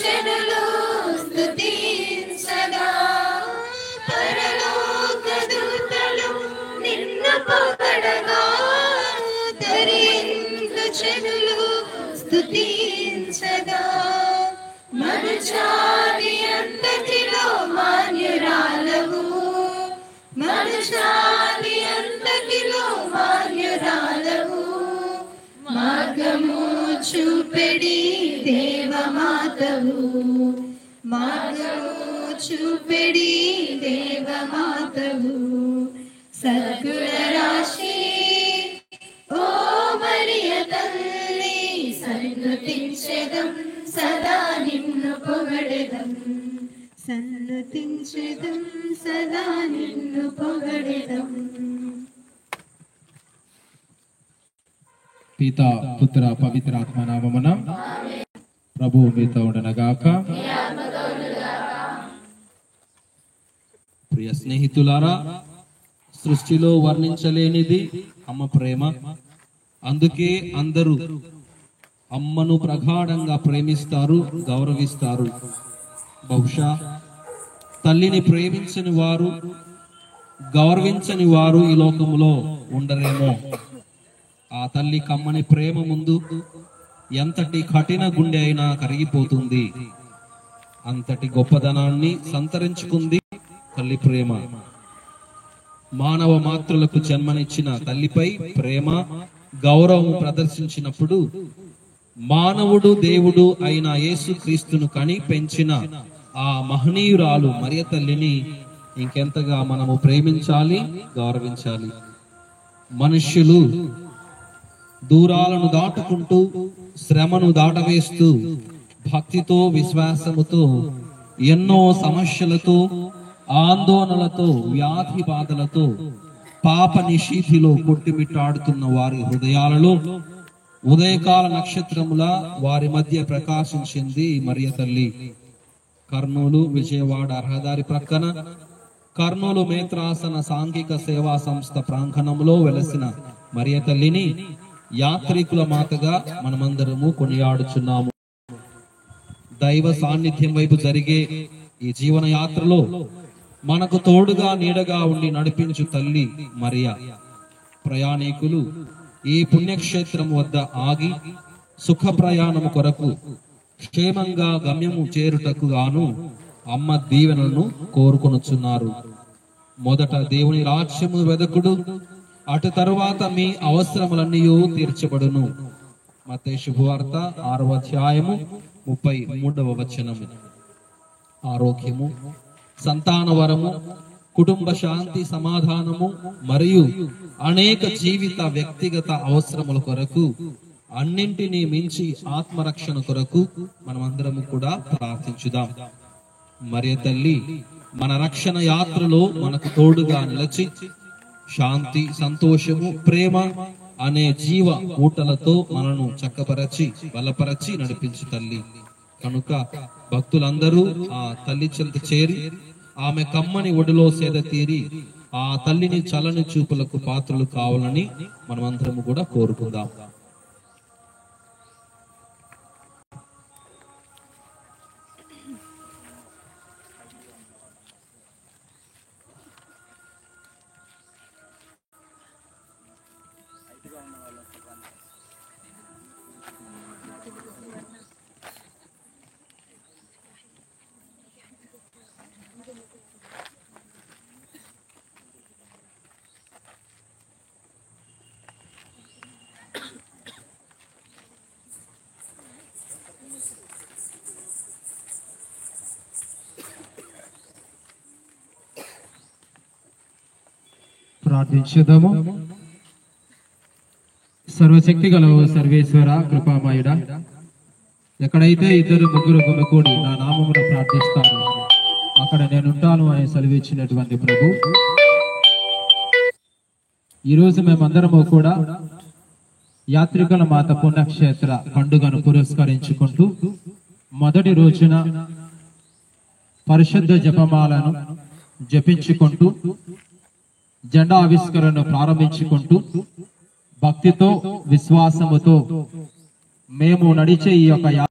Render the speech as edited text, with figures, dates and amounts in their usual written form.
జనులు స్తుతించగా, పరలోక దూతలు నిన్ను పొగడగా, దరియందు జనులు స్తుతించగా, మనుజాతి అంతటిలో మాన్యురాలవు, మనుజాతి అంతటిలో మాన్యురాలవు, మార్గము చూపెడి దేవమాతవు, మార్గము చూపెడి దేవమాతవు, సద్గుణ రాశి ఓ మరియ తల్లి, సన్నుతించెదం సదా నిన్ను పొగడెదం, సన్నుతించెదం సదా నిన్ను పొగడెదం. పిత పుత్ర పవిత్రాత్మ నామమున ప్రభువు మీతో ఉండనగాక. ప్రియ స్నేహితులారా, సృష్టిలో వర్ణించలేనిది అమ్మ ప్రేమ. అందుకే అందరూ అమ్మను ప్రగాఢంగా ప్రేమిస్తారు, గౌరవిస్తారు. బహుశా తల్లిని ప్రేమించని వారు, గౌరవించని వారు ఈ లోకములో ఉండరేమో. ఆ తల్లి కమ్మని ప్రేమ ముందు ఎంతటి కఠిన గుండె అయినా కరిగిపోతుంది. అంతటి గొప్పదనాన్ని సంతరించుకుంది తల్లి ప్రేమ. మానవ మాతృలకు జన్మనిచ్చిన తల్లిపై ప్రేమ, గౌరవం ప్రదర్శించినప్పుడు మానవుడు దేవుడు అయిన యేసుక్రీస్తును కని పెంచిన ఆ మహనీయురాలు మరియ తల్లిని ఇంకెంతగా మనము ప్రేమించాలి, గౌరవించాలి. మనుష్యులు దూరాలను దాటుకుంటూ, శ్రమను దాటవేస్తూ, భక్తితో విశ్వాసముతో, ఎన్నో సమస్యలతో, ఆందోళనలతో, వ్యాధి బాధలతో, పాప నిషీధిలో కొట్టుమిట్టాడుతున్న వారి హృదయాలలో ఉదయకాల నక్షత్రముల వారి మధ్య ప్రకాశించింది మరియ తల్లి. కర్నూలు విజయవాడ రహదారి ప్రక్కన కర్నూలు మేత్రాసన సాంఘిక సేవా సంస్థ ప్రాంగణంలో వెలసిన మరియ తల్లిని యాత్రికుల మాతగా మనమందరము కొనియాడుచున్నాము. దైవ సాన్నిధ్యం వైపు జరిగే ఈ జీవన యాత్రలో మనకు తోడుగా నీడగా ఉండి నడిపించు తల్లి మరియ. ప్రయాణికులు ఈ పుణ్యక్షేత్రం వద్ద ఆగి సుఖ ప్రయాణము కొరకు క్షేమంగా గమ్యము చేరుటకు గాను అమ్మ దీవెనలను కోరుకొనుచున్నారు. మొదట దేవుని రాజ్యము వెదకుడు, అటు తరువాత మీ అవసరములన్నీ తీర్చబడును. మత్తయి శుభవార్త 6వ అధ్యాయము 33వ వచనము. ఆరోగ్యము, సంతాన వరము, కుటుంబ శాంతి, సమాధానము మరియు అనేక జీవిత వ్యక్తిగత అవసరముల కొరకు, అన్నింటినీ మించి ఆత్మరక్షణ కొరకు మనమందరము కూడా ప్రార్థించుదాం. మరియ తల్లి మన రక్షణ యాత్రలో మనకు తోడుగా నిలిచి శాంతి, సంతోషము, ప్రేమ అనే జీవ ఊటలతో మనను చక్కపరచి బలపరచి నడిపించు తల్లి. కనుక భక్తులందరూ ఆ తల్లి చెంత చేరి ఆమె కమ్మని ఒడిలో సేద తీరి ఆ తల్లిని చలని చూపులకు పాత్రలు కావాలని మనమందరము కూడా కోరుకుందాం. ప్రార్థించుదాము. సర్వశక్తి గల సర్వేశ్వర కృపామయుడ, ఎక్కడైతే ఇద్దరు ముగ్గురు గుమికూడి నా నామమును ప్రార్థిస్తాను అక్కడ నేనుంటాను అని సెలవిచ్చినటువంటి ప్రభు, ఈరోజు మేమందరము కూడా యాత్రికుల మాత పుణ్యక్షేత్ర పండుగను పురస్కరించుకుంటూ మొదటి రోజున పరిశుద్ధ జపమాలను జపించుకుంటూ జెండా ఆవిష్కరణను ప్రారంభించుకుంటూ భక్తితో విశ్వాసముతో మేము నడిచే ఈ యొక్క